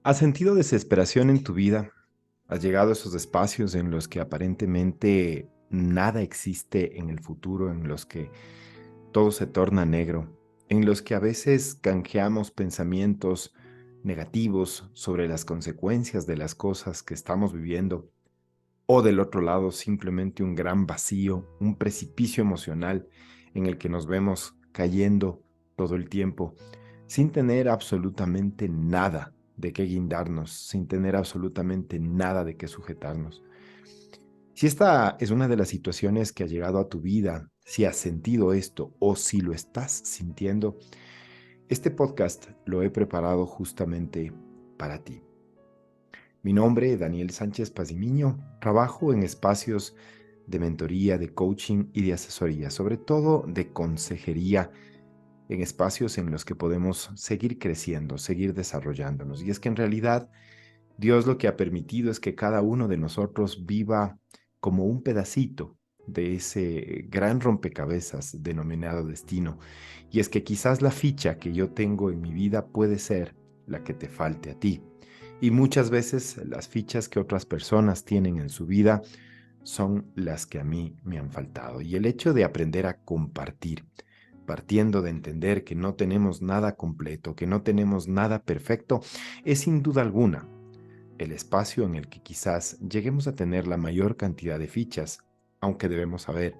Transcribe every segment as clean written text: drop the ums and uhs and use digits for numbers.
¿Has sentido desesperación en tu vida? ¿Has llegado a esos espacios en los que aparentemente nada existe en el futuro, en los que todo se torna negro, en los que a veces canjeamos pensamientos negativos sobre las consecuencias de las cosas que estamos viviendo? O del otro lado, simplemente un gran vacío, un precipicio emocional en el que nos vemos cayendo todo el tiempo, sin tener absolutamente nada de qué guindarnos, sin tener absolutamente nada de qué sujetarnos. Si esta es una de las situaciones que ha llegado a tu vida, si has sentido esto o si lo estás sintiendo, este podcast lo he preparado justamente para ti. Mi nombre es Daniel Sánchez Pazimiño. Trabajo en espacios de mentoría, de coaching y de asesoría, sobre todo de consejería, en espacios en los que podemos seguir creciendo, seguir desarrollándonos. Y es que en realidad Dios lo que ha permitido es que cada uno de nosotros viva como un pedacito de ese gran rompecabezas denominado destino. Y es que quizás la ficha que yo tengo en mi vida puede ser la que te falte a ti. Y muchas veces las fichas que otras personas tienen en su vida son las que a mí me han faltado. Y el hecho de aprender a compartir, partiendo de entender que no tenemos nada completo, que no tenemos nada perfecto, es sin duda alguna el espacio en el que quizás lleguemos a tener la mayor cantidad de fichas, aunque debemos saber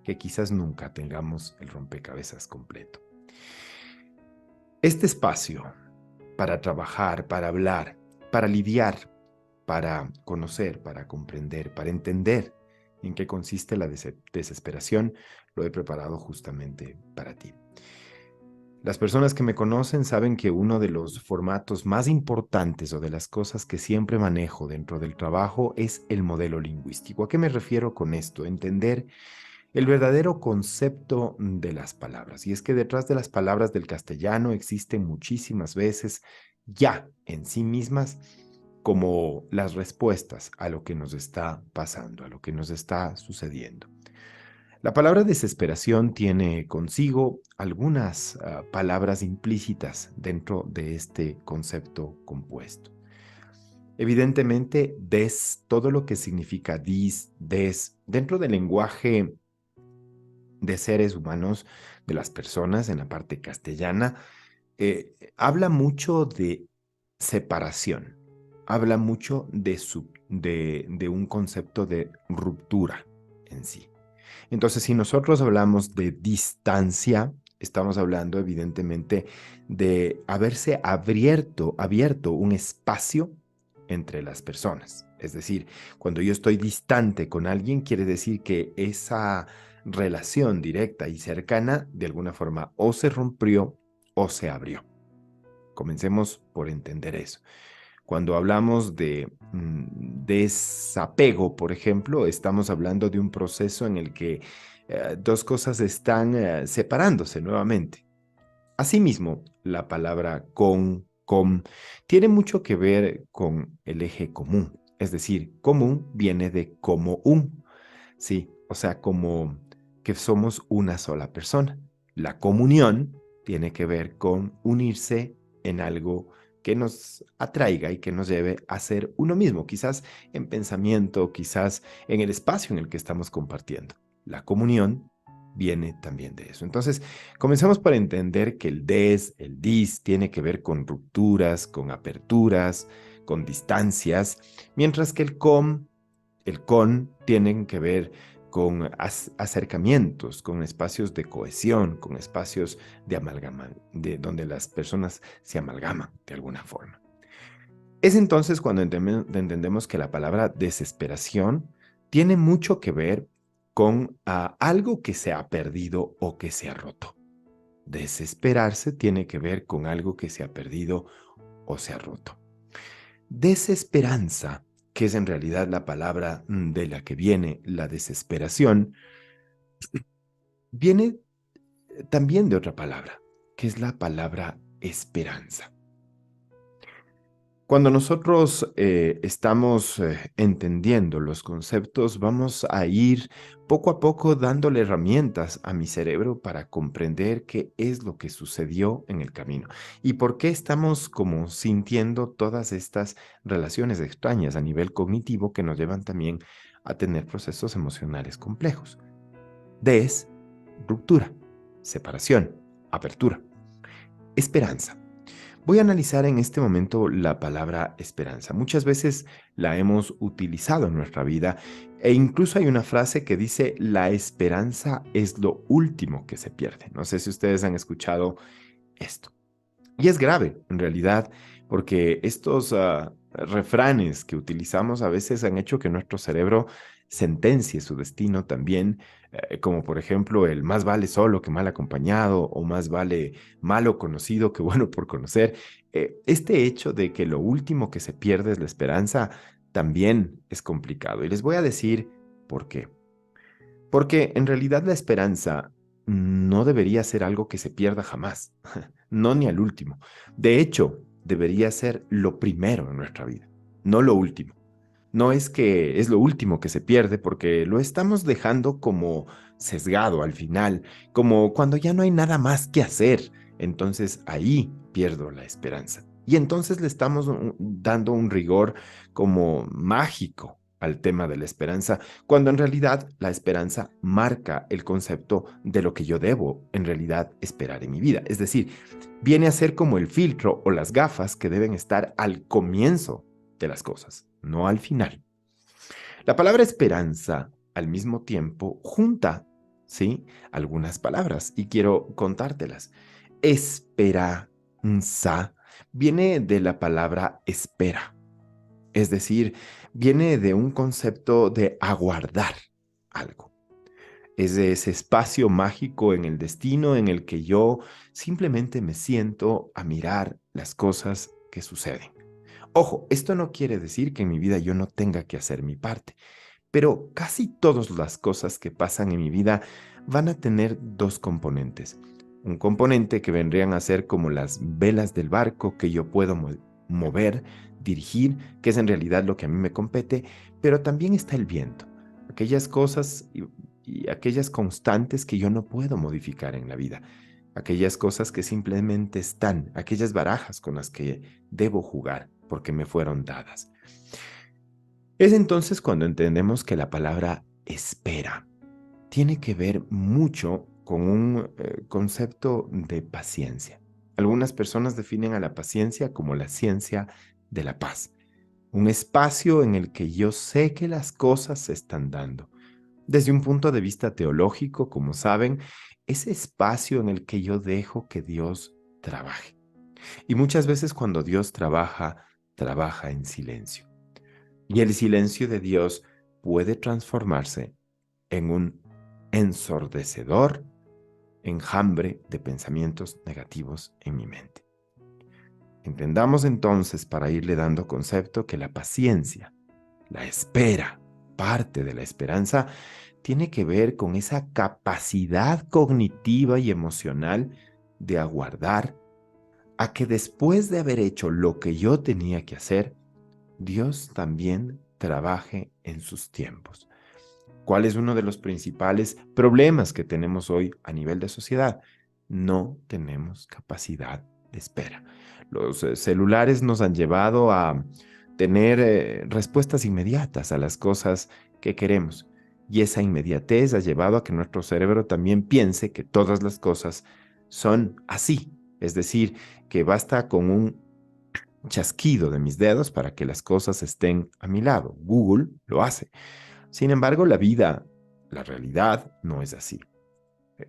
que quizás nunca tengamos el rompecabezas completo. Este espacio para trabajar, para hablar, para lidiar, para conocer, para comprender, para entender en qué consiste la desesperación, lo he preparado justamente para ti. Las personas que me conocen saben que uno de los formatos más importantes o de las cosas que siempre manejo dentro del trabajo es el modelo lingüístico. ¿A qué me refiero con esto? Entender el verdadero concepto de las palabras. Y es que detrás de las palabras del castellano existen muchísimas veces ya en sí mismas como las respuestas a lo que nos está pasando, a lo que nos está sucediendo. La palabra desesperación tiene consigo algunas palabras implícitas dentro de este concepto compuesto. Evidentemente, todo lo que significa des, dentro del lenguaje de seres humanos, de las personas en la parte castellana, habla mucho de separación, habla mucho de un concepto de ruptura en sí. Entonces, si nosotros hablamos de distancia, estamos hablando evidentemente de haberse abierto un espacio entre las personas. Es decir, cuando yo estoy distante con alguien, quiere decir que esa relación directa y cercana, de alguna forma, o se rompió o se abrió. Comencemos por entender eso. Cuando hablamos de desapego, por ejemplo, estamos hablando de un proceso en el que dos cosas están separándose nuevamente. Asimismo, la palabra con, tiene mucho que ver con el eje común. Es decir, común viene de como un, ¿sí? O sea, como que somos una sola persona. La comunión tiene que ver con unirse en algo que nos atraiga y que nos lleve a ser uno mismo, quizás en pensamiento, quizás en el espacio en el que estamos compartiendo. La comunión viene también de eso. Entonces, comencemos por entender que el des, el dis, tiene que ver con rupturas, con aperturas, con distancias, mientras que el con, tienen que ver con acercamientos, con espacios de cohesión, con espacios de amalgama, de donde las personas se amalgaman de alguna forma. Es entonces cuando entendemos que la palabra desesperación tiene mucho que ver con algo que se ha perdido o que se ha roto. Desesperarse tiene que ver con algo que se ha perdido o se ha roto. Desesperanza, que es en realidad la palabra de la que viene la desesperación, viene también de otra palabra, que es la palabra esperanza. Cuando nosotros estamos entendiendo los conceptos, vamos a ir poco a poco dándole herramientas a mi cerebro para comprender qué es lo que sucedió en el camino y por qué estamos como sintiendo todas estas relaciones extrañas a nivel cognitivo que nos llevan también a tener procesos emocionales complejos. Des, ruptura, separación, apertura, esperanza. Voy a analizar en este momento la palabra esperanza. Muchas veces la hemos utilizado en nuestra vida e incluso hay una frase que dice, la esperanza es lo último que se pierde. No sé si ustedes han escuchado esto. Y es grave, en realidad, porque estos refranes que utilizamos a veces han hecho que nuestro cerebro sentencie su destino también, como por ejemplo el más vale solo que mal acompañado o más vale malo conocido que bueno por conocer. Este hecho de que lo último que se pierde es la esperanza también es complicado. Y les voy a decir por qué. Porque en realidad la esperanza no debería ser algo que se pierda jamás, no ni al último. De hecho, debería ser lo primero en nuestra vida, no lo último. No es que es lo último que se pierde porque lo estamos dejando como sesgado al final, como cuando ya no hay nada más que hacer. Entonces ahí pierdo la esperanza. Y entonces le estamos dando un rigor como mágico al tema de la esperanza, cuando en realidad la esperanza marca el concepto de lo que yo debo en realidad esperar en mi vida. Es decir, viene a ser como el filtro o las gafas que deben estar al comienzo de las cosas, no al final. La palabra esperanza, al mismo tiempo, junta, ¿sí? Algunas palabras y quiero contártelas. Esperanza viene de la palabra espera, es decir, viene de un concepto de aguardar algo. Es de ese espacio mágico en el destino en el que yo simplemente me siento a mirar las cosas que suceden. Ojo, esto no quiere decir que en mi vida yo no tenga que hacer mi parte, pero casi todas las cosas que pasan en mi vida van a tener dos componentes. Un componente que vendrían a ser como las velas del barco que yo puedo mover, dirigir, que es en realidad lo que a mí me compete, pero también está el viento, aquellas cosas y aquellas constantes que yo no puedo modificar en la vida, aquellas cosas que simplemente están, aquellas barajas con las que debo jugar porque me fueron dadas. Es entonces cuando entendemos que la palabra espera tiene que ver mucho con un concepto de paciencia. Algunas personas definen a la paciencia como la ciencia de la paz, un espacio en el que yo sé que las cosas se están dando. Desde un punto de vista teológico, como saben, ese espacio en el que yo dejo que Dios trabaje. Y muchas veces cuando Dios trabaja, trabaja en silencio. Y el silencio de Dios puede transformarse en un ensordecedor enjambre de pensamientos negativos en mi mente. Entendamos entonces, para irle dando concepto, que la paciencia, la espera, parte de la esperanza, tiene que ver con esa capacidad cognitiva y emocional de aguardar a que después de haber hecho lo que yo tenía que hacer, Dios también trabaje en sus tiempos. ¿Cuál es uno de los principales problemas que tenemos hoy a nivel de sociedad? No tenemos capacidad de espera. Los celulares nos han llevado a tener respuestas inmediatas a las cosas que queremos. Y esa inmediatez ha llevado a que nuestro cerebro también piense que todas las cosas son así. Es decir, que basta con un chasquido de mis dedos para que las cosas estén a mi lado. Google lo hace. Sin embargo, la vida, la realidad, no es así.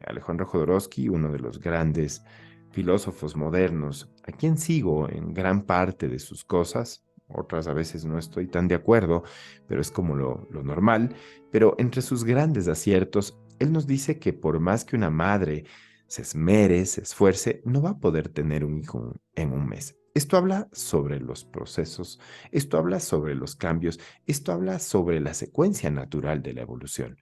Alejandro Jodorowsky, uno de los grandes filósofos modernos, a quien sigo en gran parte de sus cosas, otras a veces no estoy tan de acuerdo, pero es como lo normal, pero entre sus grandes aciertos, él nos dice que por más que una madre se esmere, se esfuerce, no va a poder tener un hijo en un mes. Esto habla sobre los procesos, esto habla sobre los cambios, esto habla sobre la secuencia natural de la evolución.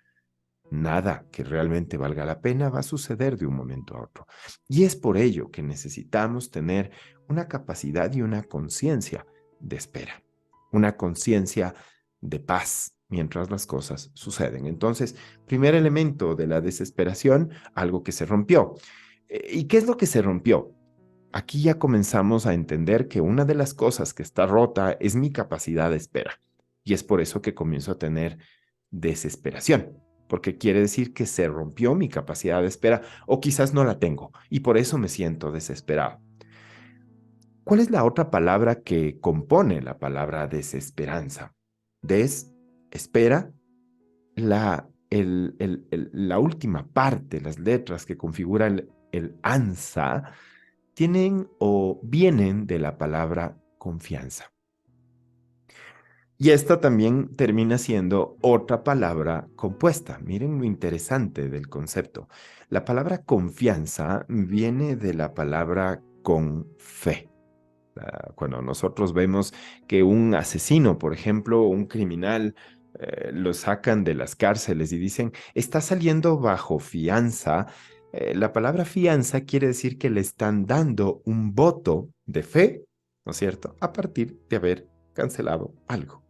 Nada que realmente valga la pena va a suceder de un momento a otro. Y es por ello que necesitamos tener una capacidad y una conciencia de espera, una conciencia de paz mientras las cosas suceden. Entonces, primer elemento de la desesperación, algo que se rompió. ¿Y qué es lo que se rompió? Aquí ya comenzamos a entender que una de las cosas que está rota es mi capacidad de espera. Y es por eso que comienzo a tener desesperación, porque quiere decir que se rompió mi capacidad de espera o quizás no la tengo y por eso me siento desesperado. ¿Cuál es la otra palabra que compone la palabra desesperanza? Des, espera, la última parte, las letras que configuran el ansa, tienen o vienen de la palabra confianza. Y esta también termina siendo otra palabra compuesta. Miren lo interesante del concepto. La palabra confianza viene de la palabra con fe. Cuando nosotros vemos que un asesino, por ejemplo, un criminal, lo sacan de las cárceles y dicen, está saliendo bajo fianza, la palabra fianza quiere decir que le están dando un voto de fe, ¿no es cierto?, a partir de haber cancelado algo.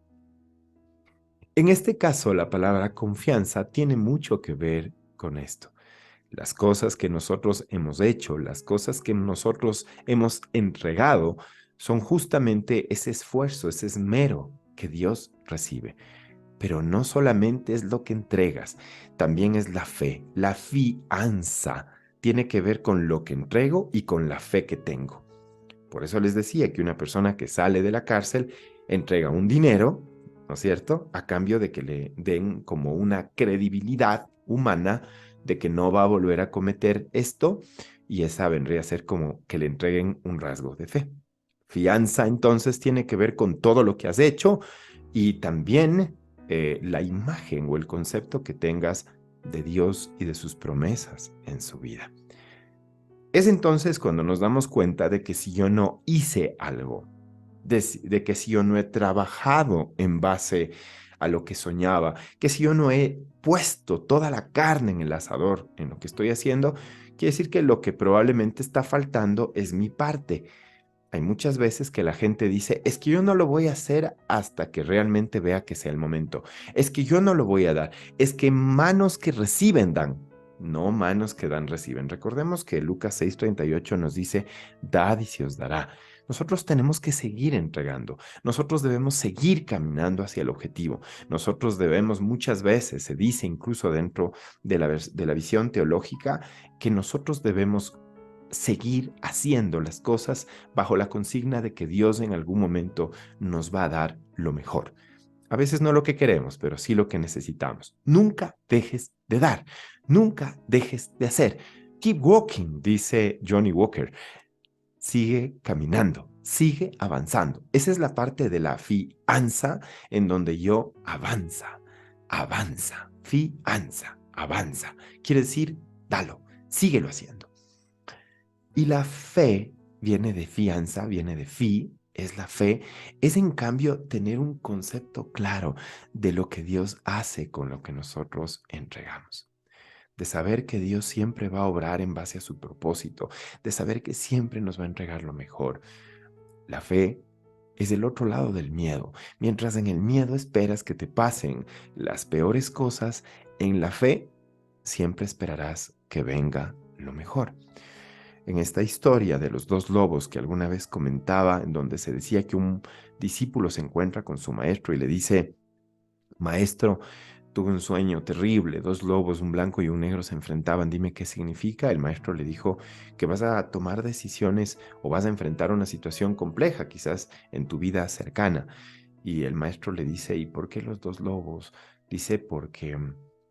En este caso, la palabra confianza tiene mucho que ver con esto. Las cosas que nosotros hemos hecho, las cosas que nosotros hemos entregado, son justamente ese esfuerzo, ese esmero que Dios recibe. Pero no solamente es lo que entregas, también es la fe, la fianza. Tiene que ver con lo que entrego y con la fe que tengo. Por eso les decía que una persona que sale de la cárcel entrega un dinero, ¿no es cierto?, a cambio de que le den como una credibilidad humana de que no va a volver a cometer esto, y esa vendría a ser como que le entreguen un rasgo de fe. Fianza entonces tiene que ver con todo lo que has hecho y también la imagen o el concepto que tengas de Dios y de sus promesas en su vida. Es entonces cuando nos damos cuenta de que si yo no hice algo, de que si yo no he trabajado en base a lo que soñaba, que si yo no he puesto toda la carne en el asador en lo que estoy haciendo, quiere decir que lo que probablemente está faltando es mi parte. Hay muchas veces que la gente dice, es que yo no lo voy a hacer hasta que realmente vea que sea el momento. Es que yo no lo voy a dar. Es que manos que reciben dan, no manos que dan reciben. Recordemos que Lucas 6:38 nos dice, dad y se os dará. Nosotros tenemos que seguir entregando. Nosotros debemos seguir caminando hacia el objetivo. Nosotros debemos muchas veces, se dice incluso dentro de la visión teológica, que nosotros debemos seguir haciendo las cosas bajo la consigna de que Dios en algún momento nos va a dar lo mejor. A veces no lo que queremos, pero sí lo que necesitamos. Nunca dejes de dar, nunca dejes de hacer. Keep walking, dice Johnny Walker. Sigue caminando, sigue avanzando. Esa es la parte de la fianza en donde yo avanza, fianza, avanza. Quiere decir, dalo, síguelo haciendo. Y la fe viene de fianza, viene de es la fe, es en cambio tener un concepto claro de lo que Dios hace con lo que nosotros entregamos. De saber que Dios siempre va a obrar en base a su propósito, de saber que siempre nos va a entregar lo mejor. La fe es el otro lado del miedo. Mientras en el miedo esperas que te pasen las peores cosas, en la fe siempre esperarás que venga lo mejor. En esta historia de los dos lobos que alguna vez comentaba, en donde se decía que un discípulo se encuentra con su maestro y le dice, maestro, tuve un sueño terrible, dos lobos, un blanco y un negro se enfrentaban, dime qué significa. El maestro le dijo que vas a tomar decisiones o vas a enfrentar una situación compleja, quizás en tu vida cercana. Y el maestro le dice, ¿y por qué los dos lobos? Dice, porque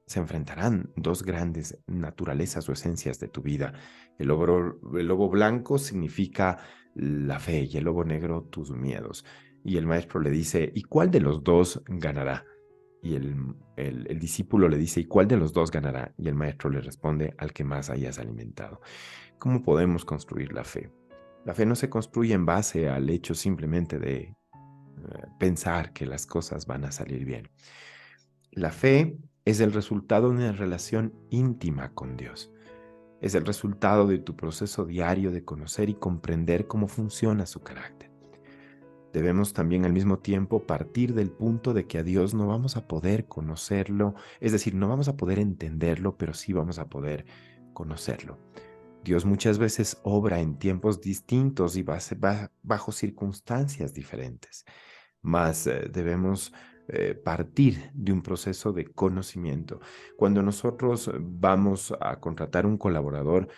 se enfrentarán dos grandes naturalezas o esencias de tu vida. El lobo blanco significa la fe y el lobo negro tus miedos. Y el maestro le dice, ¿y cuál de los dos ganará? Y el discípulo le dice, ¿y cuál de los dos ganará? Y el maestro le responde, al que más hayas alimentado. ¿Cómo podemos construir la fe? La fe no se construye en base al hecho simplemente de pensar que las cosas van a salir bien. La fe es el resultado de una relación íntima con Dios. Es el resultado de tu proceso diario de conocer y comprender cómo funciona su carácter. Debemos también al mismo tiempo partir del punto de que a Dios no vamos a poder conocerlo, es decir, no vamos a poder entenderlo, pero sí vamos a poder conocerlo. Dios muchas veces obra en tiempos distintos y bajo circunstancias diferentes, mas debemos partir de un proceso de conocimiento. Cuando nosotros vamos a contratar un colaborador,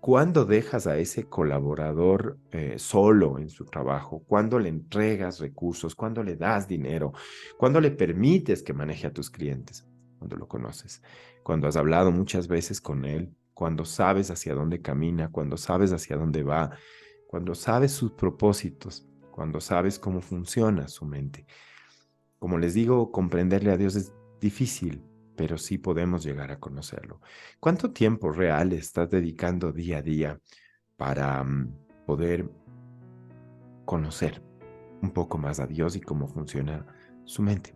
¿cuándo dejas a ese colaborador solo en su trabajo? ¿Cuándo le entregas recursos? ¿Cuándo le das dinero? ¿Cuándo le permites que maneje a tus clientes? Cuando lo conoces, cuando has hablado muchas veces con él, cuando sabes hacia dónde camina, cuando sabes hacia dónde va, cuando sabes sus propósitos, cuando sabes cómo funciona su mente. Como les digo, comprenderle a Dios es difícil, pero sí podemos llegar a conocerlo. ¿Cuánto tiempo real estás dedicando día a día para poder conocer un poco más a Dios y cómo funciona su mente?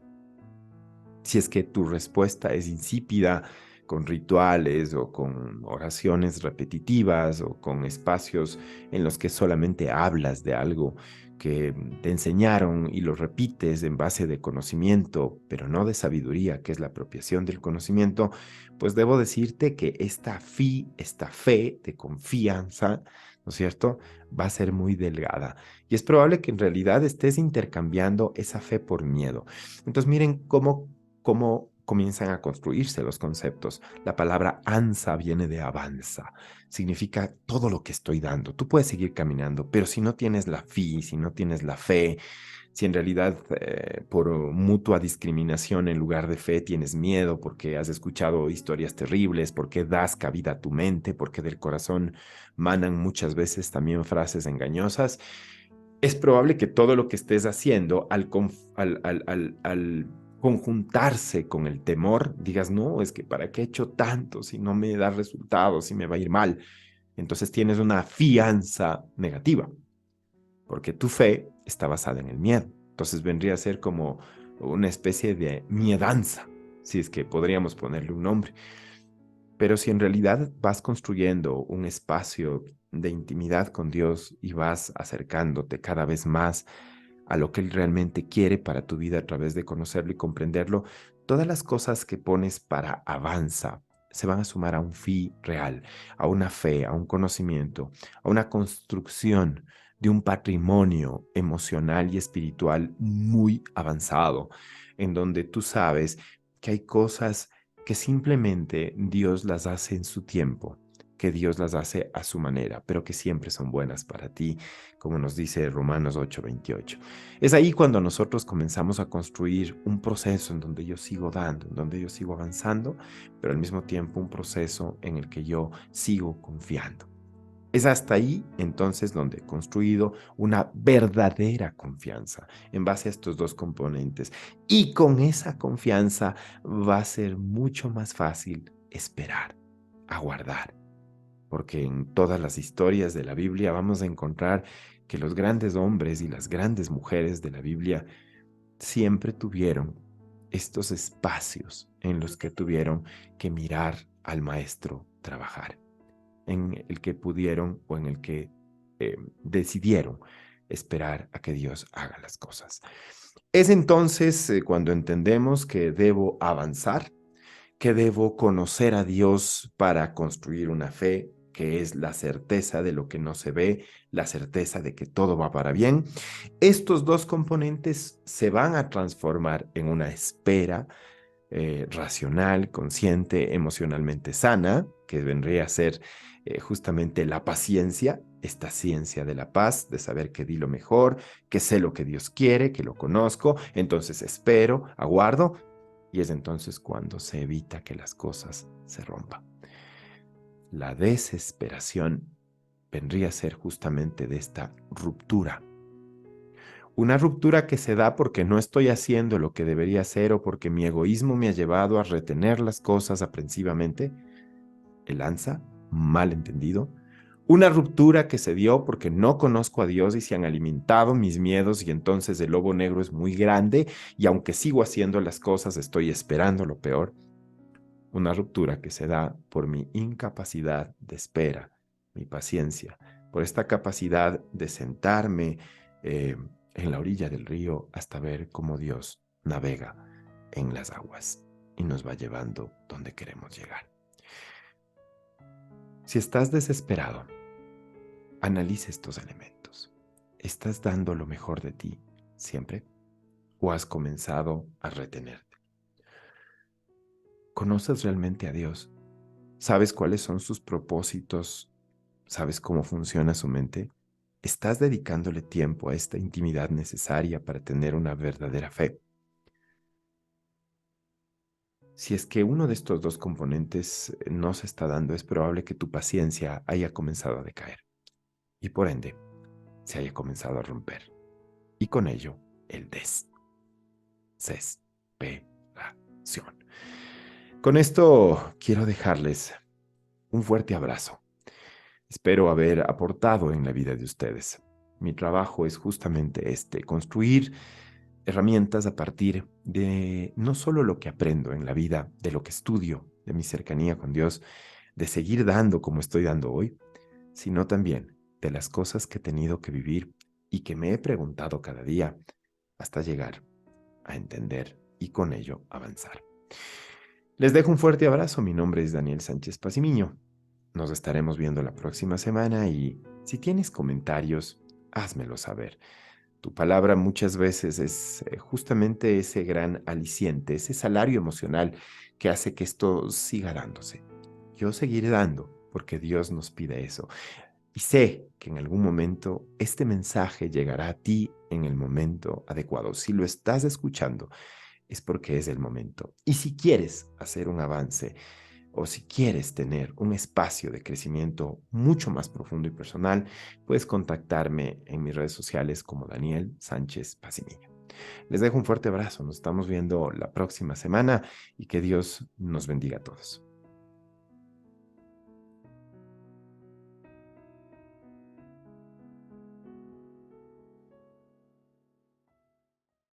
Si es que tu respuesta es insípida, con rituales o con oraciones repetitivas o con espacios en los que solamente hablas de algo que te enseñaron y lo repites en base de conocimiento, pero no de sabiduría, que es la apropiación del conocimiento, pues debo decirte que esta fe de confianza, ¿no es cierto?, va a ser muy delgada. Y es probable que en realidad estés intercambiando esa fe por miedo. Entonces miren cómo comienzan a construirse los conceptos. La palabra ansa viene de avanza, significa todo lo que estoy dando. Tú puedes seguir caminando, pero si no tienes la fe, si no tienes la fe, si en realidad por mutua discriminación en lugar de fe tienes miedo porque has escuchado historias terribles, porque das cabida a tu mente, porque del corazón manan muchas veces también frases engañosas, es probable que todo lo que estés haciendo al conjuntarse con el temor, digas, no, es que ¿para qué he hecho tanto si no me da resultados, si me va a ir mal? Entonces tienes una fianza negativa, porque tu fe está basada en el miedo. Entonces vendría a ser como una especie de miedanza, si es que podríamos ponerle un nombre. Pero si en realidad vas construyendo un espacio de intimidad con Dios y vas acercándote cada vez más a lo que Él realmente quiere para tu vida a través de conocerlo y comprenderlo, todas las cosas que pones para avanza se van a sumar a un fin real, a una fe, a un conocimiento, a una construcción de un patrimonio emocional y espiritual muy avanzado, en donde tú sabes que hay cosas que simplemente Dios las hace en su tiempo, que Dios las hace a su manera, pero que siempre son buenas para ti, como nos dice Romanos 8:28. Es ahí cuando nosotros comenzamos a construir un proceso en donde yo sigo dando, en donde yo sigo avanzando, pero al mismo tiempo un proceso en el que yo sigo confiando. Es hasta ahí entonces donde he construido una verdadera confianza en base a estos dos componentes. Y con esa confianza va a ser mucho más fácil esperar, aguardar, porque en todas las historias de la Biblia vamos a encontrar que los grandes hombres y las grandes mujeres de la Biblia siempre tuvieron estos espacios en los que tuvieron que mirar al maestro trabajar, en el que pudieron o en el que decidieron esperar a que Dios haga las cosas. Es entonces cuando entendemos que debo avanzar, que debo conocer a Dios para construir una fe que es la certeza de lo que no se ve, la certeza de que todo va para bien. Estos dos componentes se van a transformar en una espera racional, consciente, emocionalmente sana, que vendría a ser justamente la paciencia, esta ciencia de la paz, de saber que di lo mejor, que sé lo que Dios quiere, que lo conozco, entonces espero, aguardo, y es entonces cuando se evita que las cosas se rompan. La desesperación vendría a ser justamente de esta ruptura. Una ruptura que se da porque no estoy haciendo lo que debería hacer o porque mi egoísmo me ha llevado a retener las cosas aprensivamente. El ANSA, mal entendido. Una ruptura que se dio porque no conozco a Dios y se han alimentado mis miedos y entonces el lobo negro es muy grande y aunque sigo haciendo las cosas estoy esperando lo peor. Una ruptura que se da por mi incapacidad de espera, mi paciencia, por esta capacidad de sentarme, en la orilla del río hasta ver cómo Dios navega en las aguas y nos va llevando donde queremos llegar. Si estás desesperado, analiza estos elementos. ¿Estás dando lo mejor de ti siempre o has comenzado a retenerte? ¿Conoces realmente a Dios? ¿Sabes cuáles son sus propósitos? ¿Sabes cómo funciona su mente? ¿Estás dedicándole tiempo a esta intimidad necesaria para tener una verdadera fe? Si es que uno de estos dos componentes no se está dando, es probable que tu paciencia haya comenzado a decaer y por ende se haya comenzado a romper. Y con ello, el desesperación. Con esto quiero dejarles un fuerte abrazo. Espero haber aportado en la vida de ustedes. Mi trabajo es justamente este, construir herramientas a partir de no solo lo que aprendo en la vida, de lo que estudio, de mi cercanía con Dios, de seguir dando como estoy dando hoy, sino también de las cosas que he tenido que vivir y que me he preguntado cada día hasta llegar a entender y con ello avanzar. Les dejo un fuerte abrazo. Mi nombre es Daniel Sánchez Pacimiño. Nos estaremos viendo la próxima semana y si tienes comentarios, házmelo saber. Tu palabra muchas veces es justamente ese gran aliciente, ese salario emocional que hace que esto siga dándose. Yo seguiré dando porque Dios nos pide eso. Y sé que en algún momento este mensaje llegará a ti en el momento adecuado. Si lo estás escuchando, es porque es el momento. Y si quieres hacer un avance o si quieres tener un espacio de crecimiento mucho más profundo y personal, puedes contactarme en mis redes sociales como Daniel Sánchez Pacimiño. Les dejo un fuerte abrazo. Nos estamos viendo la próxima semana y que Dios nos bendiga a todos.